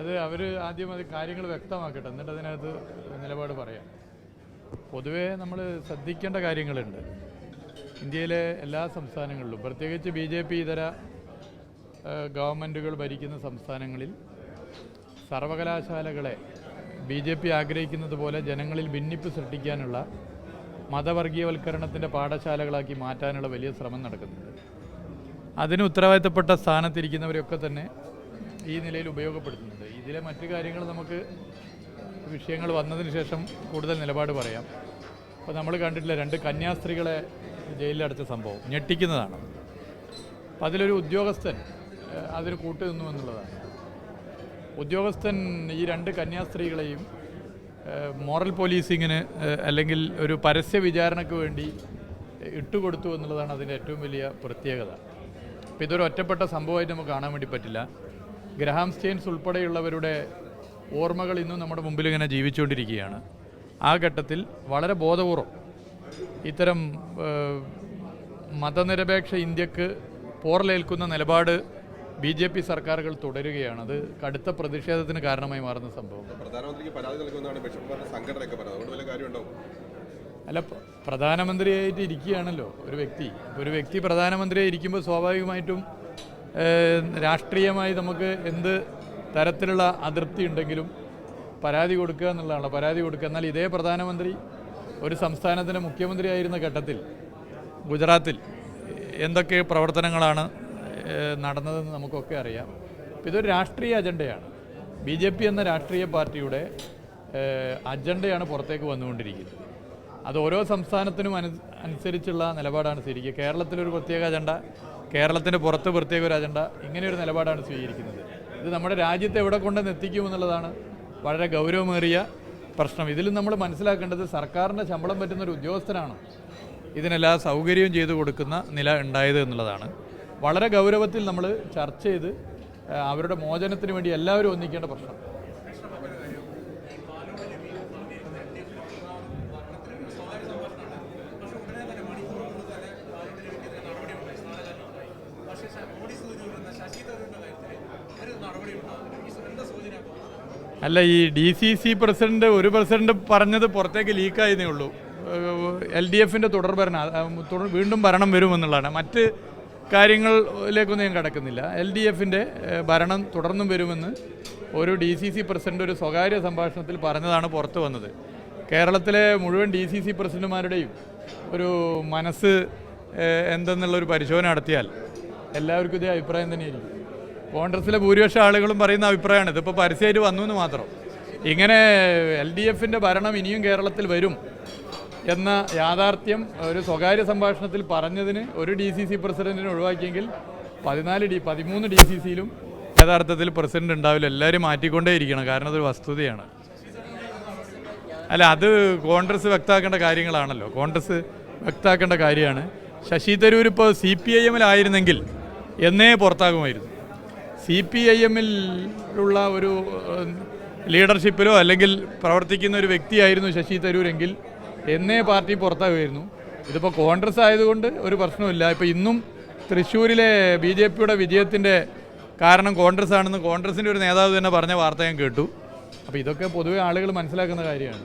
അത് അവർ ആദ്യം അത് കാര്യങ്ങൾ വ്യക്തമാക്കട്ടെ, എന്നിട്ട് അതിനകത്ത് നിലപാട് പറയാം. പൊതുവേ നമ്മൾ ശ്രദ്ധിക്കേണ്ട കാര്യങ്ങളുണ്ട്. ഇന്ത്യയിലെ എല്ലാ സംസ്ഥാനങ്ങളിലും, പ്രത്യേകിച്ച് BJP ഇതര ഗവൺമെൻറ്റുകൾ ഭരിക്കുന്ന സംസ്ഥാനങ്ങളിൽ സർവകലാശാലകളെ BJP ആഗ്രഹിക്കുന്നത് പോലെ ജനങ്ങളിൽ ഭിന്നിപ്പ് സൃഷ്ടിക്കാനുള്ള മതവർഗീയവൽക്കരണത്തിൻ്റെ പാഠശാലകളാക്കി മാറ്റാനുള്ള വലിയ ശ്രമം നടക്കുന്നുണ്ട്. അതിന് ഉത്തരവാദിത്തപ്പെട്ട സ്ഥാനത്തിരിക്കുന്നവരെയൊക്കെ തന്നെ ഈ നിലയിൽ ഉപയോഗപ്പെടുത്തുന്നുണ്ട്. ഇതിലെ മറ്റു കാര്യങ്ങൾ നമുക്ക് വിഷയങ്ങൾ വന്നതിന് ശേഷം കൂടുതൽ നിലപാട് പറയാം. അപ്പോൾ നമ്മൾ കണ്ടിട്ടില്ല, 2 കന്യാസ്ത്രീകളെ ജയിലിലടച്ച സംഭവം ഞെട്ടിക്കുന്നതാണ്. അപ്പം അതിലൊരു ഉദ്യോഗസ്ഥൻ അതിന് കൂട്ടുനിന്നു എന്നുള്ളതാണ്. ഉദ്യോഗസ്ഥൻ ഈ 2 കന്യാസ്ത്രീകളെയും മോറൽ പോലീസിങ്ങിന് അല്ലെങ്കിൽ ഒരു പരസ്യ വിചാരണയ്ക്ക് വേണ്ടി ഇട്ടുകൊടുത്തു എന്നുള്ളതാണ് അതിൻ്റെ ഏറ്റവും വലിയ പ്രത്യേകത. അപ്പോൾ ഇതൊരു ഒറ്റപ്പെട്ട സംഭവമായിട്ട് നമുക്ക് കാണാൻ വേണ്ടി പറ്റില്ല. ഗ്രഹാം സ്റ്റെയിൻസ് ഉൾപ്പെടെയുള്ളവരുടെ ഓർമ്മകൾ ഇന്നും നമ്മുടെ മുമ്പിൽ ഇങ്ങനെ ജീവിച്ചുകൊണ്ടിരിക്കുകയാണ്. ആ ഘട്ടത്തിൽ വളരെ ബോധപൂർവം ഇത്തരം മതനിരപേക്ഷ ഇന്ത്യക്ക് പോറലേൽക്കുന്ന നിലപാട് BJP സർക്കാരുകൾ തുടരുകയാണ്. അത് കടുത്ത പ്രതിഷേധത്തിന് കാരണമായി മാറുന്ന സംഭവം. അല്ല, പ്രധാനമന്ത്രിയായിട്ട് ഇരിക്കുകയാണല്ലോ ഒരു വ്യക്തി പ്രധാനമന്ത്രിയായി ഇരിക്കുമ്പോൾ സ്വാഭാവികമായിട്ടും രാഷ്ട്രീയമായി നമുക്ക് എന്ത് തരത്തിലുള്ള അതൃപ്തി ഉണ്ടെങ്കിലും പരാതി കൊടുക്കുക എന്നുള്ളതാണ്. പരാതി കൊടുക്കുക. എന്നാൽ ഇതേ പ്രധാനമന്ത്രി ഒരു സംസ്ഥാനത്തിൻ്റെ മുഖ്യമന്ത്രി ആയിരുന്ന ഘട്ടത്തിൽ ഗുജറാത്തിൽ എന്തൊക്കെ പ്രവർത്തനങ്ങളാണ് നടന്നതെന്ന് നമുക്കൊക്കെ അറിയാം. ഇതൊരു രാഷ്ട്രീയ അജണ്ടയാണ്. BJP എന്ന രാഷ്ട്രീയ പാർട്ടിയുടെ അജണ്ടയാണ് പുറത്തേക്ക് വന്നുകൊണ്ടിരിക്കുന്നത്. അത് ഓരോ സംസ്ഥാനത്തിനും അനുസരിച്ചുള്ള നിലപാടാണ് സ്വീകരിക്കുക. കേരളത്തിലൊരു പ്രത്യേക അജണ്ട, കേരളത്തിൻ്റെ പുറത്ത് പ്രത്യേക ഒരു അജണ്ട, ഇങ്ങനെയൊരു നിലപാടാണ് സ്വീകരിക്കുന്നത്. ഇത് നമ്മുടെ രാജ്യത്തെ എവിടെ കൊണ്ടുവന്ന് എത്തിക്കുമെന്നുള്ളതാണ് വളരെ ഗൗരവമേറിയ പ്രശ്നം. ഇതിലും നമ്മൾ മനസ്സിലാക്കേണ്ടത് സർക്കാരിൻ്റെ ശമ്പളം പറ്റുന്നൊരു ഉദ്യോഗസ്ഥനാണ് ഇതിനെല്ലാ സൗകര്യവും ചെയ്തു കൊടുക്കുന്ന നില ഉണ്ടായത് എന്നുള്ളതാണ്. വളരെ ഗൗരവത്തിൽ നമ്മൾ ചർച്ച ചെയ്ത് അവരുടെ മോചനത്തിന് വേണ്ടി എല്ലാവരും ഒന്നിക്കേണ്ട പ്രശ്നം. അല്ല, ഈ DCC പ്രസിഡന്റ് ഒരു പ്രസിഡന്റ് പറഞ്ഞത് പുറത്തേക്ക് ലീക്കായതേ ഉള്ളൂ. LDFൻ്റെ വീണ്ടും ഭരണം വരുമെന്നുള്ളതാണ്. മറ്റ് കാര്യങ്ങളിലേക്കൊന്നും ഞാൻ കടക്കുന്നില്ല. LDFൻ്റെ ഭരണം തുടർന്നും വരുമെന്ന് ഒരു DCC പ്രസിഡന്റ് ഒരു സ്വകാര്യ സംഭാഷണത്തിൽ പറഞ്ഞതാണ് പുറത്തു വന്നത്. കേരളത്തിലെ മുഴുവൻ DCC പ്രസിഡന്റുമാരുടെയും ഒരു മനസ്സ് എന്തെന്നുള്ളൊരു പരിശോധന നടത്തിയാൽ എല്ലാവർക്കും ഇതേ അഭിപ്രായം തന്നെയായിരിക്കും. കോൺഗ്രസിലെ ഭൂരിപക്ഷ ആളുകളും പറയുന്ന അഭിപ്രായമാണ്. ഇതിപ്പോൾ പരസ്യമായിട്ട് വന്നു എന്ന് മാത്രം. ഇങ്ങനെ LDFൻ്റെ ഭരണം ഇനിയും കേരളത്തിൽ വരും എന്ന യാഥാർത്ഥ്യം ഒരു സ്വകാര്യ സംഭാഷണത്തിൽ പറഞ്ഞതിന് ഒരു DCC പ്രസിഡന്റിനെ ഒഴിവാക്കിയെങ്കിൽ 13 DCCയിലും യഥാർത്ഥത്തിൽ പ്രസിഡന്റ് ഉണ്ടാവില്ല. എല്ലാവരും മാറ്റിക്കൊണ്ടേയിരിക്കണം. കാരണം അതൊരു വസ്തുതയാണ്. അല്ല, അത് കോൺഗ്രസ് വ്യക്തമാക്കേണ്ട കാര്യങ്ങളാണല്ലോ. കോൺഗ്രസ് വ്യക്തമാക്കേണ്ട കാര്യമാണ്. ശശി തരൂർ ഇപ്പോൾ CPIM-ലായിരുന്നെങ്കിൽ എന്നേ പുറത്താകുമായിരുന്നു. CPIM-ലുള്ള ഒരു ലീഡർഷിപ്പിലോ അല്ലെങ്കിൽ പ്രവർത്തിക്കുന്ന ഒരു വ്യക്തിയായിരുന്നു ശശി തരൂരെങ്കിൽ എന്നേ പാർട്ടി പുറത്താകുമായിരുന്നു. ഇതിപ്പോൾ കോൺഗ്രസ് ആയതുകൊണ്ട് ഒരു പ്രശ്നമില്ല. ഇപ്പോൾ ഇന്നും തൃശ്ശൂരിലെ BJPയുടെ വിജയത്തിൻ്റെ കാരണം കോൺഗ്രസ് ആണെന്ന് കോൺഗ്രസിൻ്റെ ഒരു നേതാവ് തന്നെ പറഞ്ഞ വാർത്ത ഞാൻ കേട്ടു. അപ്പോൾ ഇതൊക്കെ പൊതുവെ ആളുകൾ മനസ്സിലാക്കുന്ന കാര്യമാണ്.